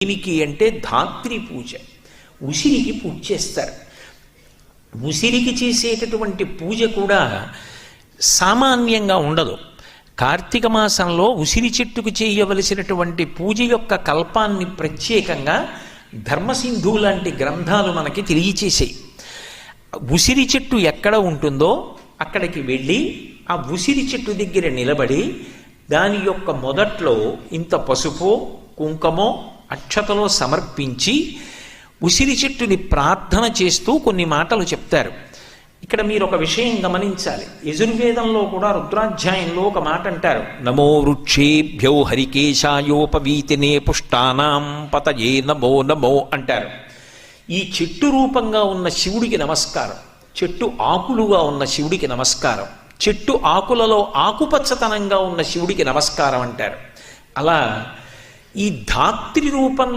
దీనికి అంటే ధాత్రి పూజ. ఉసిరికి పూజ చేస్తారు. ఉసిరికి చేసేటటువంటి పూజ కూడా సామాన్యంగా ఉండదు. కార్తీక మాసంలో ఉసిరి చెట్టుకు చేయవలసినటువంటి పూజ యొక్క కల్పాన్ని ప్రత్యేకంగా ధర్మసింధు లాంటి గ్రంథాలు మనకి తెలియచేసాయి. ఉసిరి చెట్టు ఎక్కడ ఉంటుందో అక్కడికి వెళ్ళి ఆ ఉసిరి చెట్టు దగ్గర నిలబడి దాని యొక్క మొదట్లో ఇంత పసుపు కుంకుమో అక్షతలో సమర్పించి ఉసిరి చెట్టుని ప్రార్థన చేస్తూ కొన్ని మాటలు చెప్తారు. ఇక్కడ మీరు ఒక విషయం గమనించాలి. యజుర్వేదంలో కూడా రుద్రాధ్యాయంలో ఒక మాట అంటారు, నమో వృక్షేభ్యో హరికేశాయోపవీతినే పుష్టానాం పతయే నమో నమో అంటారు. ఈ చెట్టు రూపంగా ఉన్న శివుడికి నమస్కారం, చెట్టు ఆకులుగా ఉన్న శివుడికి నమస్కారం, చెట్టు ఆకులలో ఆకుపచ్చతనంగా ఉన్న శివుడికి నమస్కారం అంటారు. అలా ఈ ధాత్రి రూపంలో